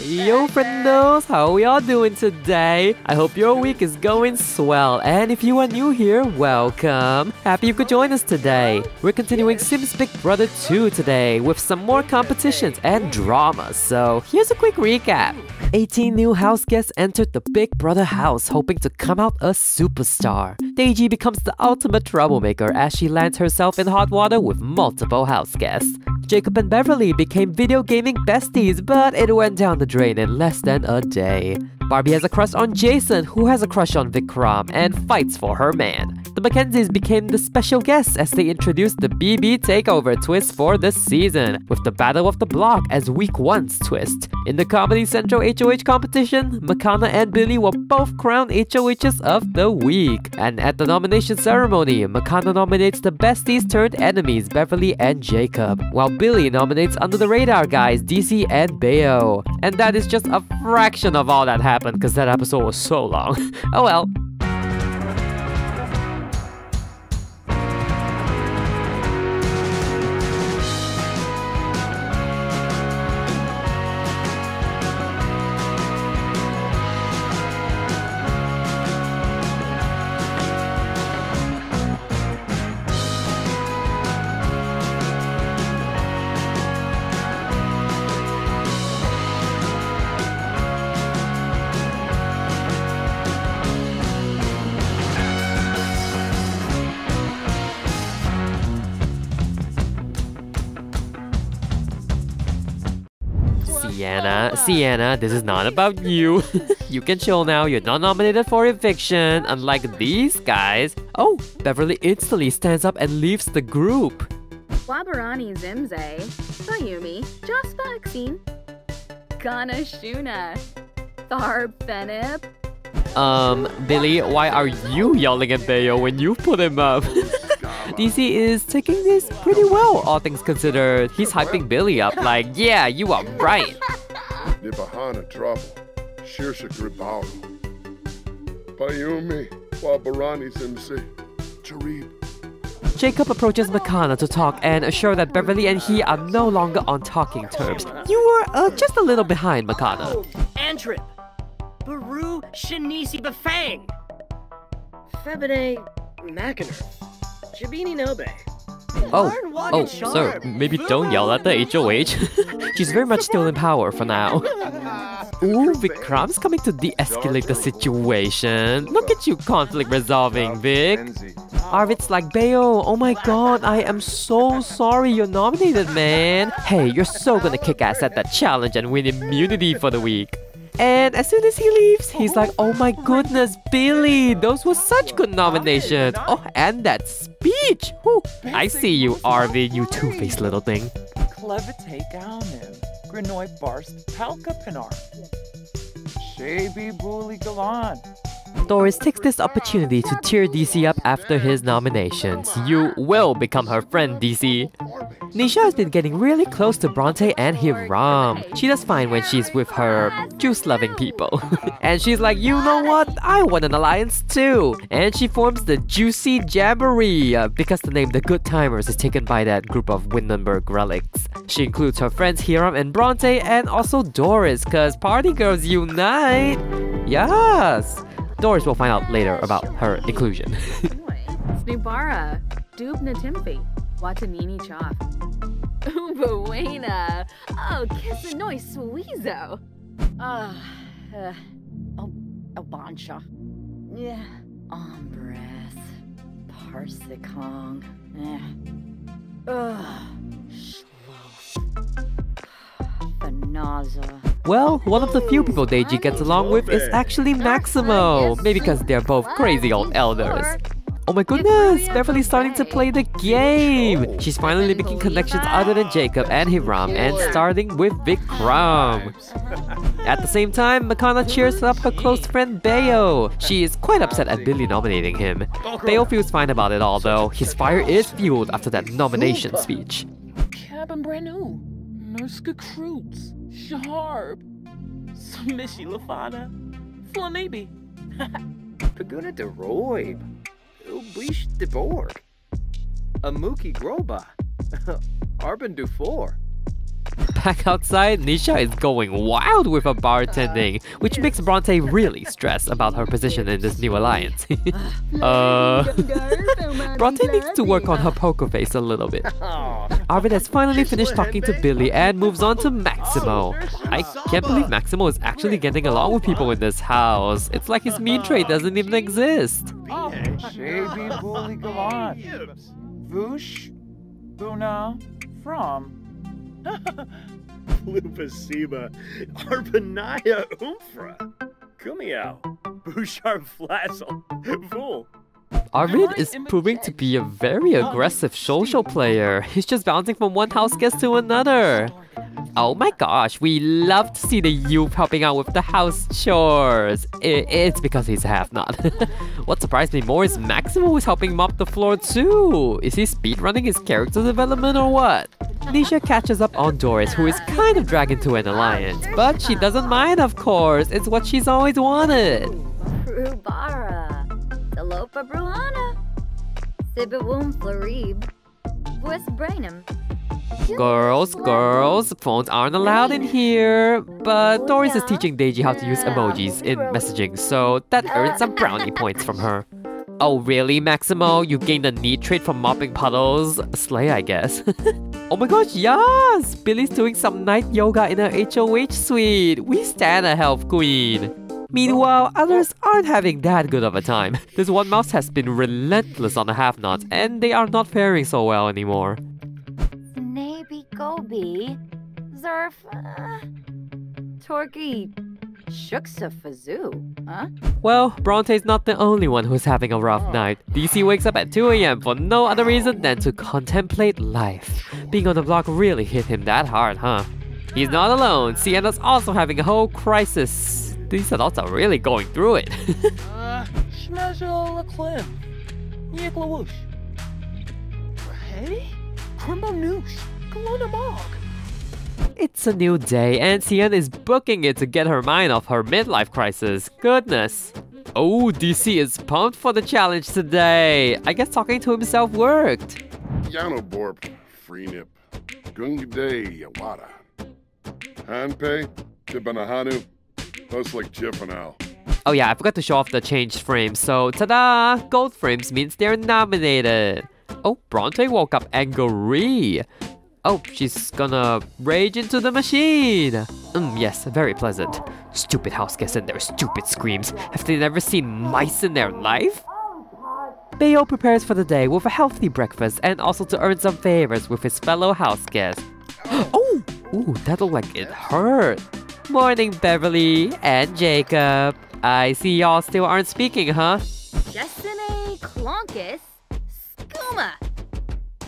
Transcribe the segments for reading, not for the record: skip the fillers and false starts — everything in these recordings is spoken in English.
Yo friendos, how are we all doing today? I hope your week is going swell, and if you are new here, welcome! Happy you could join us today. We're continuing Sims Big Brother 2 today with some more competitions and drama, so here's a quick recap. 18 new house guests entered the Big Brother house hoping to come out a superstar. Daiji becomes the ultimate troublemaker as she lands herself in hot water with multiple house guests. Jacob and Beverly became video gaming besties, but it went down the drain in less than a day. Barbie has a crush on Jason, who has a crush on Vikram and fights for her man. The Mackenzies became the special guests as they introduced the BB Takeover twist for the season, with the Battle of the Block as week 1's twist. In the Comedy Central HOH competition, Makana and Billy were both crowned HOHs of the week. And at the nomination ceremony, Makana nominates the besties turned enemies Beverly and Jacob, while Billy nominates under the radar guys DC and Bayo. And that is just a fraction of all that happened because that episode was so long. Oh well. Sienna, this is not about you. You can chill now, you're not nominated for eviction, unlike these guys. Oh, Beverly instantly stands up and leaves the group. Wabarani Zimze, Bayumi, Jaspa Aksin, Kana Shuna, Tharb Fenip. Billy, why are you yelling at Bayo when you put him up? DC is taking this pretty well, all things considered. He's hyping Billy up like, yeah, you are right. Nibahana trouble, Shirsha Gribaru. Bayumi, Wabarani Zimse, Charib. Jacob approaches Makana to talk and assure that Beverly and he are no longer on talking terms. You were just a little behind, Makana. Antrip, Baru Shanisi Bafang, Febide Makiner, Shabini Nobe. Oh, sir, maybe don't yell at the HOH. She's very much still in power for now. Ooh, Vikram's coming to de-escalate the situation. Look at you conflict resolving, Vic. Arvid's like, Bayo, oh my god, I am so sorry you're nominated, man. Hey, you're so gonna kick ass at that challenge and win immunity for the week. And as soon as he leaves, he's like, oh my goodness, Billy, those were such good nominations. Oh, and that speech. Whew. I see you, Arvid, you two-faced little thing. Clever take on him. Grenoi Bars Palka Pinar. Shaby Bully Galan. Doris takes this opportunity to cheer DC up after his nominations. You will become her friend, DC. Nisha has been getting really close to Bronte and Hiram. She does fine when she's with her juice-loving people. And she's like, you know what? I want an alliance too. And she forms the Juicy Jamboree because the name The Good Timers is taken by that group of Windenburg relics. She includes her friends Hiram and Bronte and also Doris because party girls unite. Yes! Doris will find out later about her inclusion. Snubara, Dubna Timfi, Watanini Chop. Ubuena, oh, Kissanoi Sweezo. Albancha. Yeah. Ombres. Parsikong. Fanaza. Well, one of the few people Deiji gets along with is actually Maximo. Maybe because they're both crazy old elders. Oh my goodness, Beverly's starting to play the game! She's finally making connections other than Jacob and Hiram and starting with Vikram. At the same time, Makana cheers up her close friend Bayo. She is quite upset at Billy nominating him. Bayo feels fine about it all though. His fire is fueled after that nomination speech. Cabin Branu, Nurska Kroots, Sharp, Smishi Lafana, Flanaby. Paguna de Roib, Ubish de Borg, Amuki Groba, Arben Dufour. Back outside, Nisha is going wild with her bartending, which makes Bronte really stressed about her position in this new alliance. Bronte needs to work on her poker face a little bit. Arvid has finally finished talking to Billy and moves on to Maximo. I can't believe Maximo is actually getting along with people in this house. It's like his mean trait doesn't even exist. Shaby Bully Galant. Voosh, Buna, from. Lupasima, Arpanaya Umfra, Kumiao, Bouchard Flassel, Fool. Arvid is proving to be a very aggressive social player. He's just bouncing from one house guest to another. Oh my gosh, we love to see the youth helping out with the house chores. It's because he's a half-nut. What surprised me more is Maximo is helping mop the floor too. Is he speedrunning his character development or what? Nisha catches up on Doris, who is kind of dragged into an alliance. But she doesn't mind, of course. It's what she's always wanted. Rubara, Talopa Bruhana, Sibawum Florib, West Brainham. Girls, phones aren't allowed in here. But Doris is teaching Deiji how to use emojis in messaging, so that earns some brownie points from her. Oh really, Maximo? You gained a neat trait from mopping puddles? Slay, I guess. Oh my gosh, yes! Billy's doing some night yoga in her HOH suite. We stand a health queen. Meanwhile, others aren't having that good of a time. This one mouse has been relentless on the have-nots, and they are not faring so well anymore. Snaby Gobi, Zerf, Torky, Shuksa Fazoo, huh? Well, Bronte's not the only one who's having a rough night. DC wakes up at 2 AM for no other reason than to contemplate life. Being on the block really hit him that hard, huh? He's not alone. Sienna's also having a whole crisis. These adults are really going through it. Schmezel Klim, Yiklawoosh. Hey? Crimbo Noosh, Kalona Mog. It's a new day, and Sienna is booking it to get her mind off her midlife crisis. Goodness. Oh, DC is pumped for the challenge today. I guess talking to himself worked. Yano Borp, Freenip, Gungade Yawada. Hanpei, Tibanahanu, like Jifanal. Oh yeah, I forgot to show off the changed frames, so ta-da! Gold frames means they're nominated. Oh, Bronte woke up angry. Oh, she's gonna rage into the machine. Yes, very pleasant. Stupid house guests and their stupid screams. Have they never seen mice in their life? Bayo prepares for the day with a healthy breakfast and also to earn some favors with his fellow house guests. Oh! Ooh, that looked like it hurt. Morning, Beverly and Jacob. I see y'all still aren't speaking, huh? Jessene Clonkus, Skooma,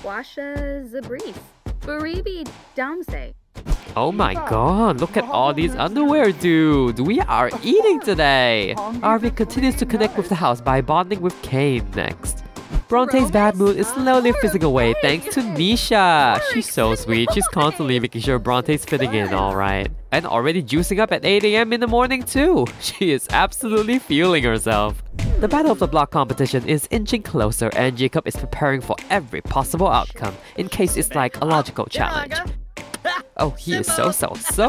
Washa Zabris, Baribi Damse. Oh my god, look at all these underwear, dude. We are eating today. Arvid continues to connect with the house by bonding with Kane next. Bronte's bad mood is slowly fizzing away thanks to Nisha. She's so sweet. She's constantly making sure Bronte's fitting in alright. And already juicing up at 8 AM in the morning too. She is absolutely feeling herself. The Battle of the Block competition is inching closer and Jacob is preparing for every possible outcome in case it's like a logical challenge. Oh, he is so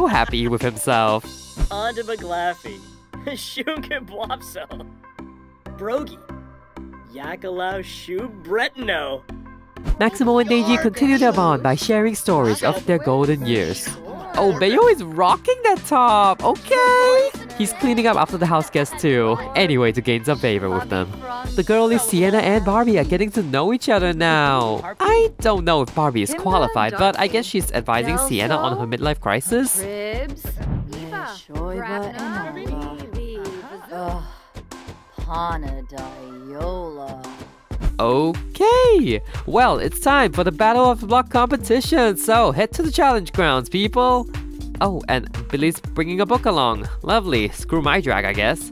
happy with himself. On to McGlaffy. Shunkin Blopso. Brogy. Yakalau Shu Bretno. Maximo and Deiji continue their bond by sharing stories of their golden years. Oh, Bayo is rocking that top! Okay! He's cleaning up after the house guests too, anyway to gain some favor with them. The girlies Sienna and Barbie are getting to know each other now. I don't know if Barbie is qualified, but I guess she's advising Sienna on her midlife crisis. Ribs, Eva, Panadiola. Okay! Well, it's time for the Battle of the Block competition, so head to the challenge grounds, people! Oh, and Billy's bringing a book along. Lovely. Screw my drag, I guess.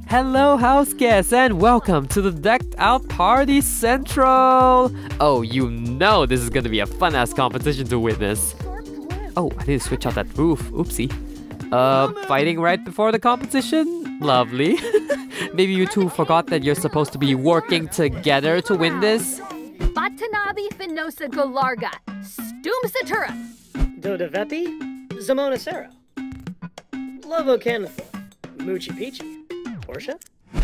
Hello, house guests, and welcome to the Decked Out Party Central! Oh, you know this is gonna be a fun-ass competition to witness. Oh, I need to switch out that roof. Oopsie. Fighting right before the competition? Lovely. Maybe you two forgot that you're supposed to be working together to win this? Batanabi Finosa Galarga, Stoom Satura. Dodavepi? Zamona Sero. Lovo Kenneth. Moochie Peachy. Portia?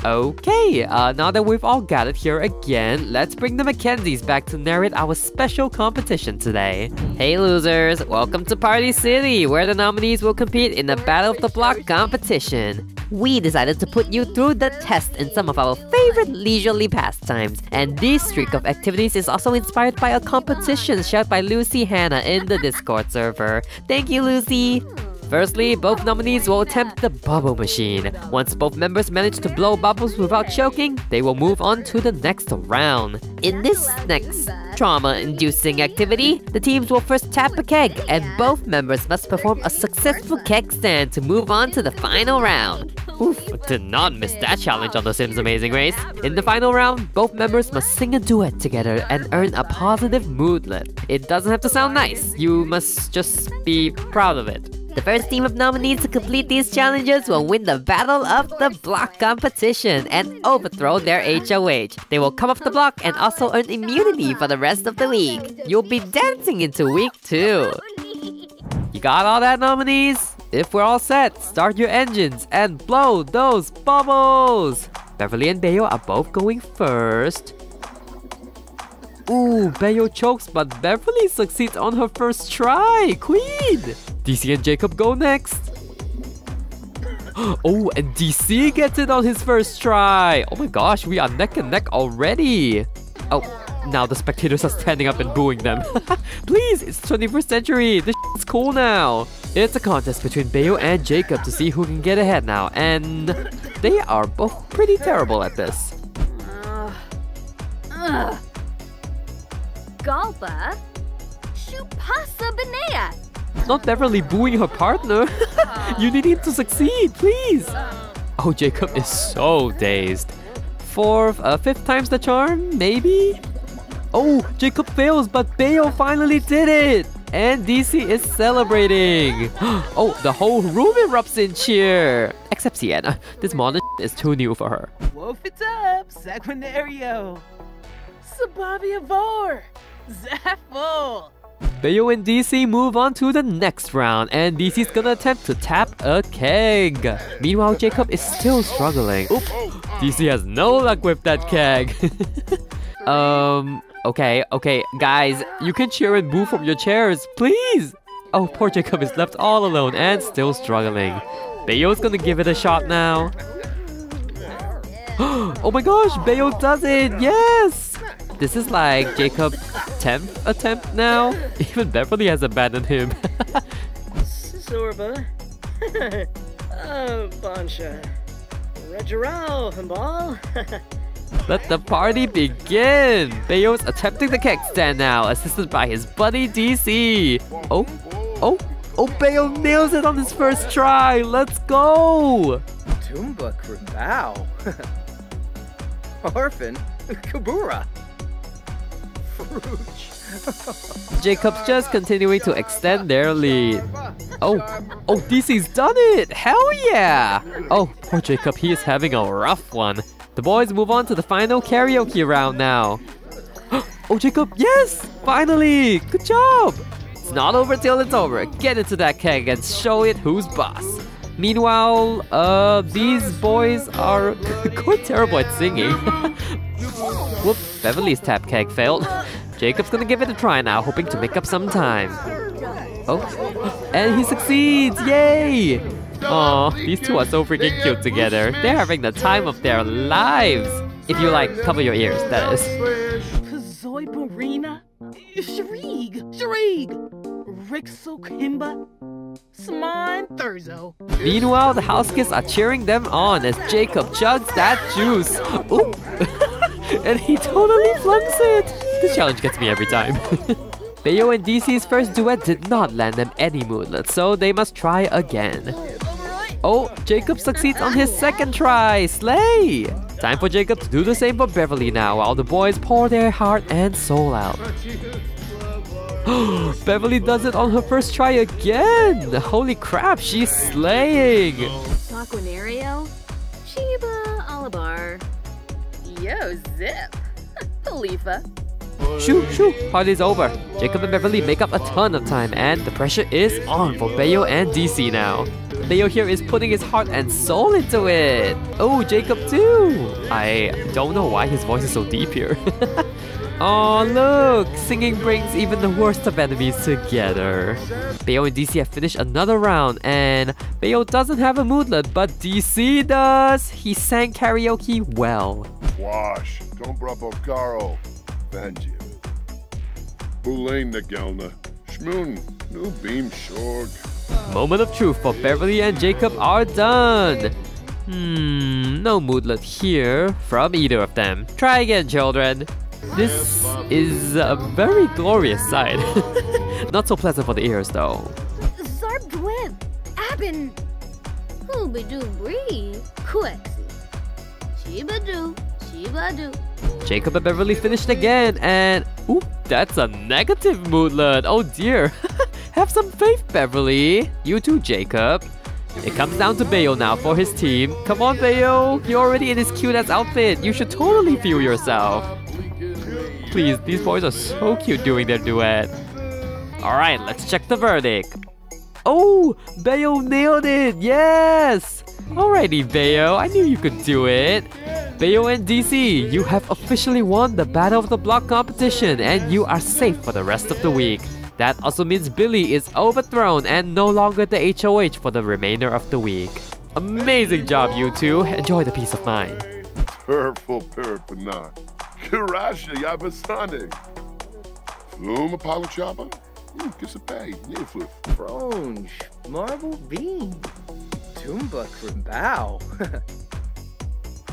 Okay, now that we've all gathered here again, let's bring the Mackenzies back to narrate our special competition today. Hey losers, welcome to Party City, where the nominees will compete in the Battle of the Block competition. We decided to put you through the test in some of our favorite leisurely pastimes, and this streak of activities is also inspired by a competition shared by Lucy Hannah in the Discord server. Thank you, Lucy! Firstly, both nominees will attempt the bubble machine. Once both members manage to blow bubbles without choking, they will move on to the next round. In this next trauma-inducing activity, the teams will first tap a keg, and both members must perform a successful keg stand to move on to the final round. Oof, did not miss that challenge on The Sims Amazing Race. In the final round, both members must sing a duet together and earn a positive moodlet. It doesn't have to sound nice, you must just be proud of it. The first team of nominees to complete these challenges will win the Battle of the Block competition and overthrow their HOH. They will come off the block and also earn immunity for the rest of the week. You'll be dancing into week 2. You got all that, nominees? If we're all set, start your engines and blow those bubbles! Beverly and Bayo are both going first. Ooh, Bayo chokes, but Beverly succeeds on her first try! Queen! DC and Jacob go next. Oh, and DC gets it on his first try! Oh my gosh, we are neck and neck already! Oh, now the spectators are standing up and booing them. Please, it's 21st century! This is cool now! It's a contest between Bayo and Jacob to see who can get ahead now, and they are both pretty terrible at this. Galpa? Shupasa Benea! Not Beverly booing her partner. You need him to succeed, please. Oh, Jacob is so dazed. Fifth time's the charm, maybe? Oh, Jacob fails, but Bayo finally did it. And DC is celebrating. Oh, the whole room erupts in cheer. Except Sienna. This modern is too new for her. Wolf it up, Saguinario. Sabavia Vor. Zaffle. Bayo and DC move on to the next round, and DC's gonna attempt to tap a keg. Meanwhile, Jacob is still struggling. Oop, DC has no luck with that keg. Okay, guys, you can cheer and boo from your chairs, please! Oh, poor Jacob is left all alone and still struggling. Bayo's gonna give it a shot now. Oh my gosh, Bayo does it! Yes! This is like Jacob's 10th attempt now. Even Beverly has abandoned him. Zorba. Bansha. Regiral, Himbal. Let the party begin! Bayo's attempting the keg stand now, assisted by his buddy DC. Oh, Bayo nails it on his first try! Let's go! Tumba Kribao. Orphan Kubura. Jacob's just continuing to extend their lead. Oh, DC's done it! Hell yeah! Oh, poor Jacob, he is having a rough one. The boys move on to the final karaoke round now. Oh, Jacob, yes! Finally! Good job! It's not over till it's over. Get into that keg and show it who's boss. Meanwhile, these boys are quite terrible at singing. Whoop, Beverly's tap keg failed. Jacob's gonna give it a try now, hoping to make up some time. Oh, and he succeeds! Yay! Aw, these two are so freaking cute together. They're having the time of their lives! If you like, cover your ears, that is. Kazoi Barina. Shrieg. Rixo Kimba. Smine Thurzo. Meanwhile, the house kids are cheering them on as Jacob chugs that juice. Ooh. And he totally flunks it! This challenge gets me every time. Bayo and DC's first duet did not land them any moodlet, so they must try again. Oh, Jacob succeeds on his second try! Slay! Time for Jacob to do the same for Beverly now, while the boys pour their heart and soul out. Beverly does it on her first try again! Holy crap, she's slaying! Saquinario? Sheba Alabar. Yo, Zip. Khalifa. Shoo, shoo, party's over. Jacob and Beverly make up a ton of time and the pressure is on for Bayo and DC now. Bayo here is putting his heart and soul into it. Oh, Jacob too. I don't know why his voice is so deep here. Oh, look! Singing brings even the worst of enemies together. Bayo and DC have finished another round, and Bayo doesn't have a moodlet, but DC does! He sang karaoke well. Wash, Dombra Bokaro, Benji. Bulain Nagelna, Shmoon, New Beam Shorg. Moment of truth for Beverly and Jacob are done. No moodlet here from either of them. Try again, children. This is a very glorious sight. Not so pleasant for the ears, though. Zarbdweb, Abin, Hoobadoo Bree, Quexy, Shibadoo, Shibadoo. Jacob and Beverly finished again, and ooh, that's a negative moodlet. Oh dear. Have some faith, Beverly. You too, Jacob. It comes down to Bayo now for his team. Come on, Bayo. You're already in his cute-ass outfit. You should totally feel yourself. Please, these boys are so cute doing their duet. Alright, let's check the verdict. Oh, Bayo nailed it! Yes! Alrighty, Bayo, I knew you could do it. Bayo and DC, you have officially won the Battle of the Block competition and you are safe for the rest of the week. That also means Billy is overthrown and no longer the HOH for the remainder of the week. Amazing job, you two. Enjoy the peace of mind. Purple Pirpana. Kirasha Yabasane. Flum Apollo Chopper. Kiss a pay. Niflif. Bronge, Marble Bean, Tumba Krimbao,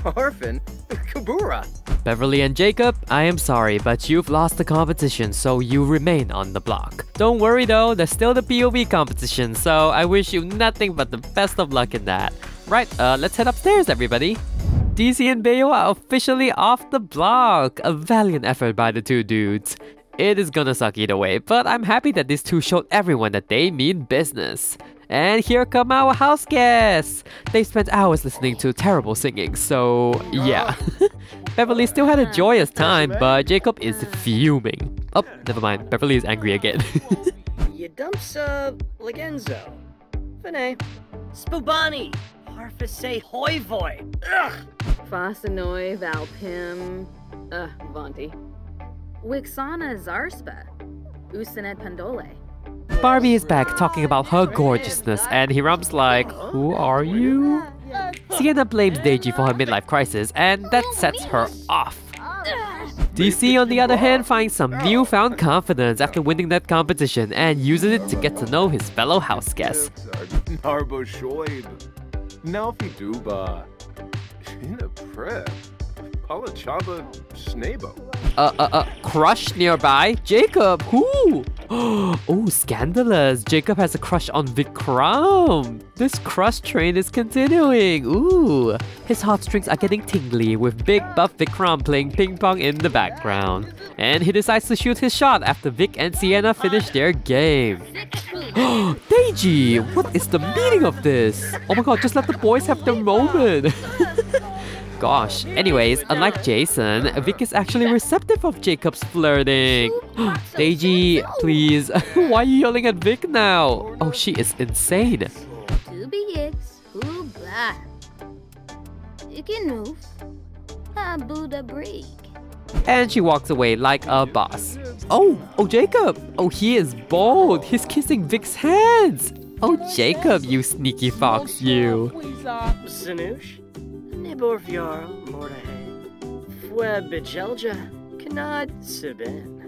Harfin, Kabura. Beverly and Jacob, I am sorry, but you've lost the competition, so you remain on the block. Don't worry though, there's still the POV competition, so I wish you nothing but the best of luck in that. Right, let's head upstairs, everybody. DC and Bayo are officially off the block. A valiant effort by the two dudes. It is gonna suck either way, but I'm happy that these two showed everyone that they mean business. And here come our house guests! They spent hours listening to terrible singing, so yeah. Beverly still had a joyous time, but Jacob is fuming. Oh, never mind, Beverly is angry again. Yadumsa Legenzo. Fene. Spubani. Harfase Hoi Voi. Ugh! Fasanoi Valpim, Vanti. Wixana Zarspa, Usanet Pandole. Barbie is back talking about her gorgeousness, and Hiram's like, who are you? Sienna blames Deji for her midlife crisis, and that sets her off. DC, on the other hand, finds some newfound confidence after winning that competition and uses it to get to know his fellow house guests. Narbo Shoib, Nalfi Duba, Shina Prep, Palachaba Snabo. Crush nearby? Jacob, who? Oh, scandalous. Jacob has a crush on Vikram. This crush train is continuing. Ooh. His heartstrings are getting tingly with big buff Vikram playing ping pong in the background. And he decides to shoot his shot after Vic and Sienna finish their game. Deji, what is the meaning of this? Oh my god, just let the boys have their moment. Gosh, anyways, unlike Jason, Vic is actually receptive of Jacob's flirting. Deji, please, why are you yelling at Vic now? Oh, she is insane. Tubiyix, Huba. Ikinoof, Abuda Break. And she walks away like a boss. Oh, Jacob. Oh, he is bold. He's kissing Vic's hands. Oh, Jacob, you sneaky fox, you. Sanush. Niborvyar Mordahe. Fue Bijelja. Kanad Sibin.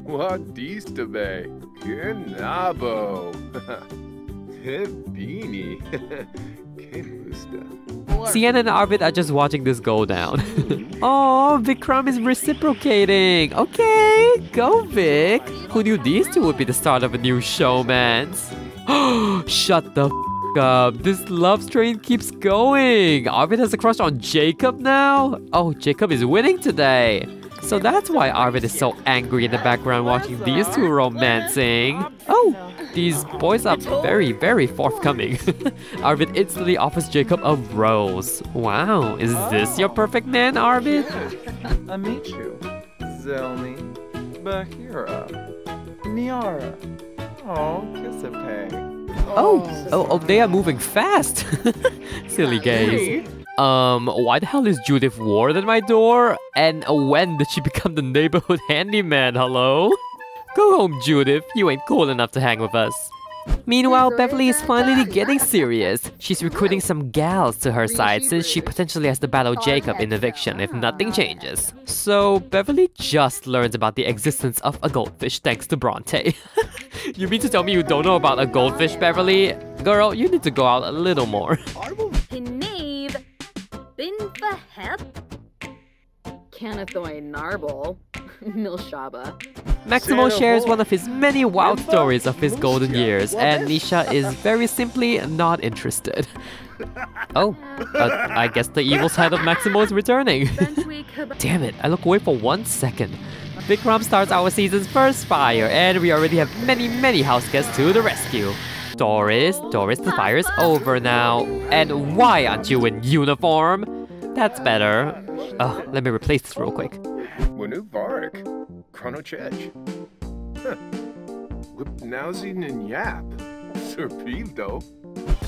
Wadistabe, Kinabo, Tebini, Kimusta. Sienna and Arvid are just watching this go down. Oh, Vikram is reciprocating. Okay, go Vic. Who knew these two would be the start of a new showmance? Shut the up. This love train keeps going. Arvid has a crush on Jacob now? Oh, Jacob is winning today. So that's why Arvid is so angry in the background watching these two romancing. Oh, these boys are very, very forthcoming. Arvid instantly offers Jacob a rose. Wow, is this your perfect man, Arvid? Amichu, Zelny, Bahira, Niara. Oh, Kissape. Oh, they are moving fast. Silly gays. Why the hell is Judith Ward at my door? And when did she become the neighborhood handyman, hello? Go home, Judith. You ain't cool enough to hang with us. Meanwhile, Beverly is finally getting serious. She's recruiting some gals to her side since she potentially has to battle Jacob in eviction if nothing changes. So, Beverly just learns about the existence of a goldfish thanks to Bronte. You mean to tell me you don't know about a goldfish, Beverly? Girl, you need to go out a little more. Hinave. Binfahep. Canathoy Narble. Milshaba. Maximo shares one of his many wild stories of his golden years, and Nisha is very simply not interested. Oh, I guess the evil side of Maximo is returning. Damn it, I look away for 1 second. Vikram starts our season's first fire, and we already have many house guests to the rescue. Doris, the fire is over now. And why aren't you in uniform? That's better. Oh, let me replace this real quick. Wanu Varek, Chronochech. Whipnowsy Yap, Serpido.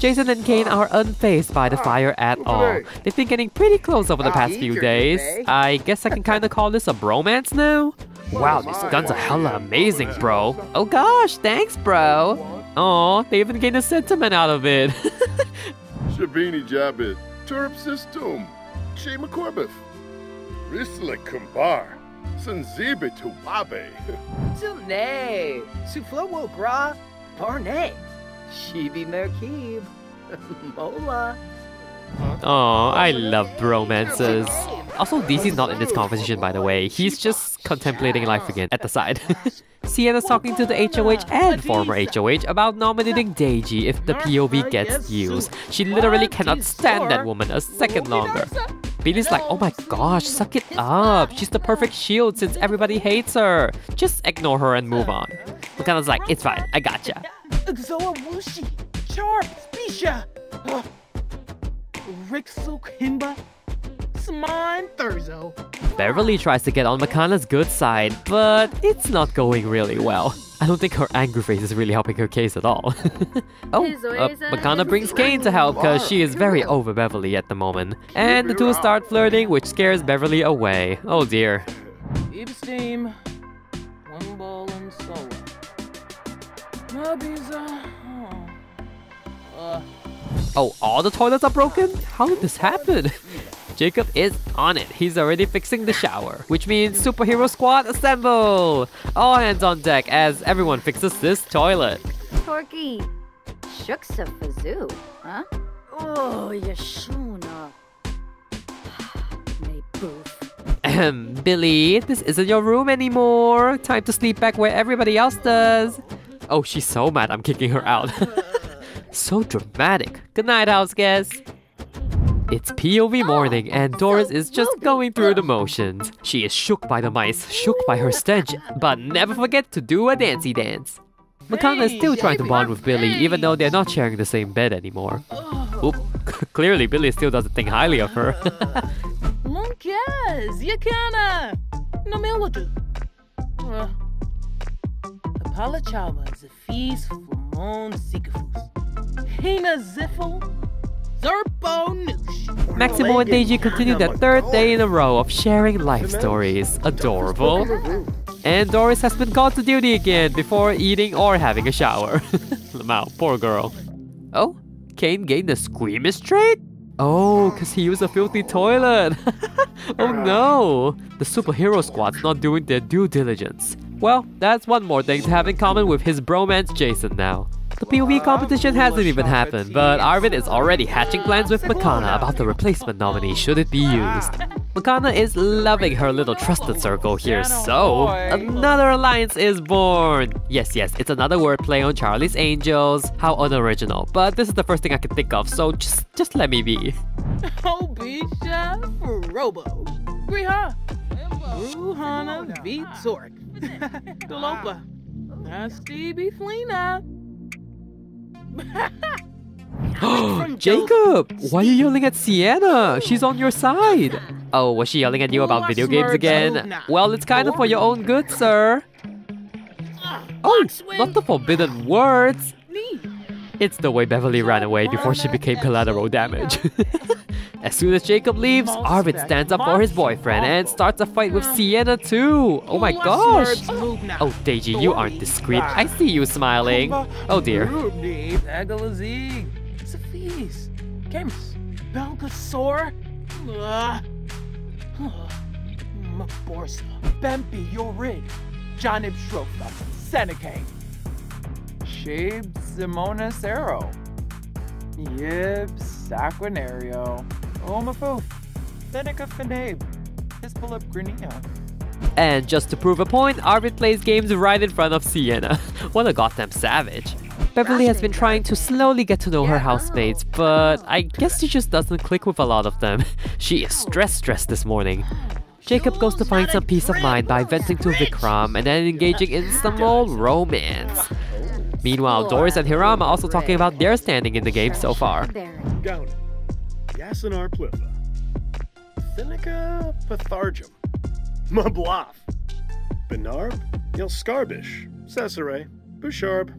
Jason and Kane are unfazed by the fire at all. They've been getting pretty close over the past few days. I guess I can kinda call this a bromance now? Wow, these guns are hella amazing, bro. Oh gosh, thanks, bro. Aw, they even gained a sentiment out of it. Shabini Jabit, Turp System, Shema Corbeth, Risla Kumbar, Sanzibe Tuwabe. Sune, Suflowo Gra, Barnay, Shibi Merkib, Mola. Aw, I love bromances. Also, DC's not in this conversation, by the way. He's just contemplating life again at the side. Sienna's talking to the HOH and former HOH about nominating Deji if the POV gets used. She literally cannot stand that woman a second longer. Billy's like, oh my gosh, suck it up. She's the perfect shield since everybody hates her. Just ignore her and move on. Makana's like, it's fine, I gotcha. Xoa Wushi, Char, Bisha, Rixo Kimba, Smine Thurzo. Beverly tries to get on Makana's good side, but it's not going really well. I don't think her angry face is really helping her case at all. Makana brings Kane to help because she is very over Beverly at the moment. And the two start flirting, which scares Beverly away. Oh dear. Steam, one ball and solo. Oh, all the toilets are broken? How did this happen? Jacob is on it. He's already fixing the shower, which means superhero squad assemble! All hands on deck as everyone fixes this toilet. Torky, Shuksa Fazoo, huh? Oh, Yashuna. May boof. Billy, this isn't your room anymore. Time to sleep back where everybody else does. Oh, she's so mad I'm kicking her out. So dramatic. Good night, house guests. It's POV morning and Doris is just going through the motions. She is shook by the mice, shook by her stench, but never forget to do a dancey dance. Makana is still trying to bond with Billy even though they're not sharing the same bed anymore. Oop, clearly Billy still doesn't think highly of her. Monkas, Yakana, Namiladu. Apalachava is a feast for Mon Sikafus. Hina Ziffle. Maximo and Deji continue their third day in a row of sharing life stories. Adorable. And Doris has been called to duty again before eating or having a shower. Lamau, poor girl. Oh, Kane gained a squeamish trait? Oh, because he used a filthy toilet. Oh no, the superhero squad's not doing their due diligence. Well, that's one more thing to have in common with his bromance Jason now. The POV competition hasn't even happened, but Arvin is already hatching plans with Makana about the replacement nominee should it be used. Makana is loving her little trusted circle here, so another alliance is born! Yes, it's another wordplay on Charlie's Angels. How unoriginal, but this is the first thing I can think of, so just let me be. Oh, Bisha, Robo, Griha, Ruhana, Vitork, Dolopa, Nasty Beeflina. Jacob, why are you yelling at Sienna? She's on your side. Oh, was she yelling at you about video games again? Well, it's kind of for your own good, sir. Oh, not the forbidden words. It's the way Beverly ran away before she became collateral damage. As soon as Jacob leaves, Arvid stands up for his boyfriend and starts a fight with Sienna too. Oh my gosh. Oh, Deji, you aren't discreet. I see you smiling. Oh dear. Agalazig, Safis, Games, Belgasor, Maborsa, Bempi, Yorid, Janib Shrofa, Seneca, Shabe, Simona Sero, Yib, Saquinario, Omafoof, Seneca Finabe, Hispalip Grenia. And just to prove a point, Arvid plays games right in front of Sienna. What a goddamn savage. Beverly has been trying to slowly get to know her housemates, but I guess she just doesn't click with a lot of them. She is stressed this morning. Jacob goes to find some peace of mind by venting to Vikram and then engaging in some more romance. Meanwhile, Doris and Hiram are also talking about their standing in the game so far. Gauda, Yasinar Plitha, Thinica Pathargum, Mabloff, Benarb, Yelskarbish, Cesare, Busharb,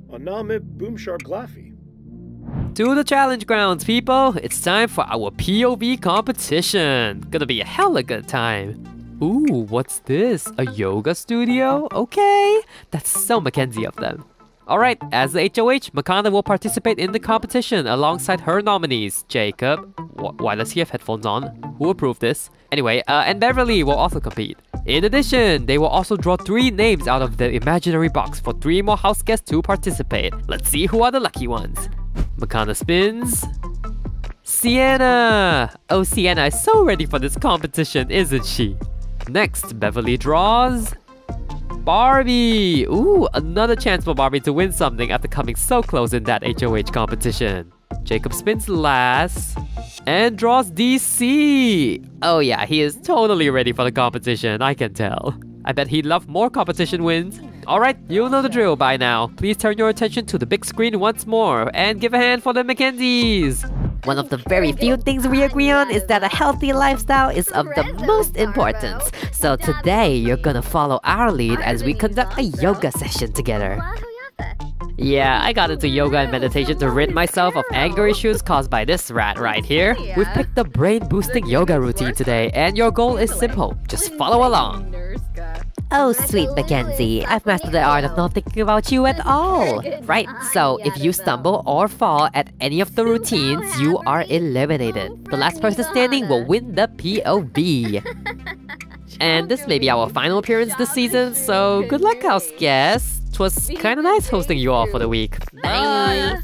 Onamib Boomsharb Glaffy. To the challenge grounds, people! It's time for our POV competition! Gonna be a hella good time! Ooh, what's this? A yoga studio? Okay! That's so Mackenzie of them. Alright, as the HOH, Makana will participate in the competition alongside her nominees. Jacob. Why does he have headphones on? Who approved this? Anyway, and Beverly will also compete. In addition, they will also draw 3 names out of the imaginary box for 3 more house guests to participate. Let's see who are the lucky ones. Makana spins. Sienna! Oh, Sienna is so ready for this competition, isn't she? Next, Beverly draws... Barbie! Ooh, another chance for Barbie to win something after coming so close in that HOH competition. Jacob spins last and draws DC. Oh yeah, he is totally ready for the competition, I can tell. I bet he'd love more competition wins. Alright, you know the drill by now. Please turn your attention to the big screen once more and give a hand for the Mackenzies. One of the very few things we agree on is that a healthy lifestyle is of the most importance. So today, you're gonna follow our lead as we conduct a yoga session together. Yeah, I got into yoga and meditation to rid myself of anger issues caused by this rat right here. We've picked the brain-boosting yoga routine today, and your goal is simple. Just follow along. Oh, sweet Mackenzie, I've mastered the art of not thinking about you at all. Right, so if you stumble or fall at any of the routines, you are eliminated. The last person standing will win the POV. And this may be our final appearance this season, so good luck, house guests. It was kinda nice hosting you all for the week. Bye!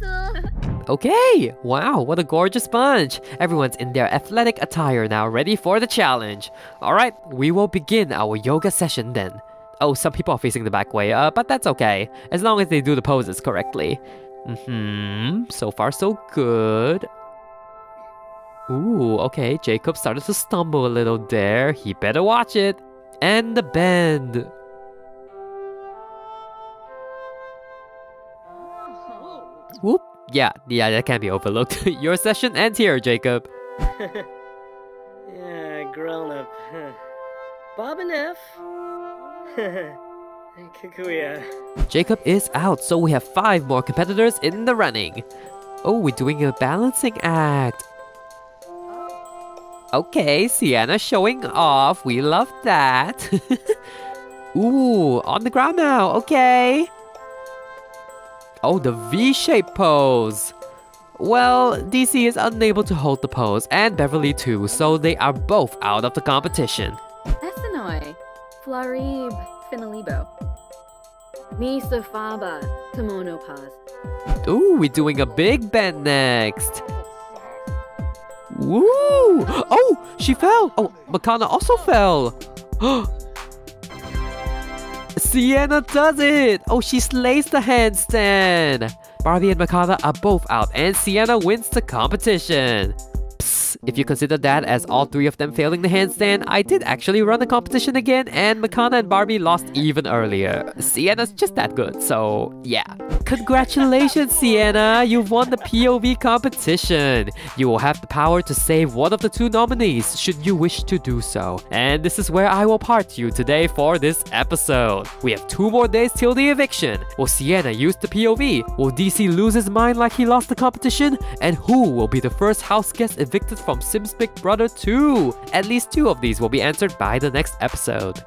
Okay, wow, what a gorgeous bunch. Everyone's in their athletic attire now, ready for the challenge. Alright, we will begin our yoga session then. Oh, some people are facing the back way, but that's okay, as long as they do the poses correctly. So far so good. Ooh, okay, Jacob started to stumble a little there. He better watch it. And the bend. Whoop. Yeah, that can't be overlooked. Your session ends here, Jacob. Yeah, grown up. Bob and F. Kukuya. Jacob is out, so we have 5 more competitors in the running. Oh, we're doing a balancing act. Okay, Sienna showing off. We love that. Ooh, on the ground now. Okay. Oh, the V-shaped pose. Well, DC is unable to hold the pose, and Beverly too, so they are both out of the competition. Essenoi, Flarib, Finalibo. Misafaba, Kimono Pause. Ooh, we're doing a big bend next. Woo! Oh, she fell. Oh, Makana also fell. Sienna does it! Oh, she slays the handstand! Barbie and Makana are both out, and Sienna wins the competition. Psst. Yes, if you consider that as all 3 of them failing the handstand, I did actually run the competition again, and Makana and Barbie lost even earlier. Sienna's just that good, so yeah. Congratulations, Sienna! You've won the POV competition! You will have the power to save one of the 2 nominees, should you wish to do so. And this is where I will part you today for this episode. We have 2 more days till the eviction. Will Sienna use the POV? Will DC lose his mind like he lost the competition? And who will be the first house guest evicted from Sims Big Brother 2? At least 2 of these will be answered by the next episode.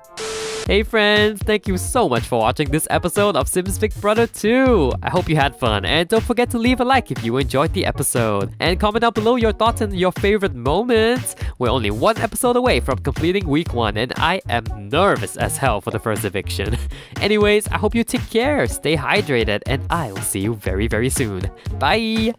Hey friends, thank you so much for watching this episode of Sims Big Brother 2. I hope you had fun, and don't forget to leave a like if you enjoyed the episode. And comment down below your thoughts and your favorite moments. We're only 1 episode away from completing week 1, and I am nervous as hell for the first eviction. Anyways, I hope you take care, stay hydrated, and I will see you very, very soon. Bye!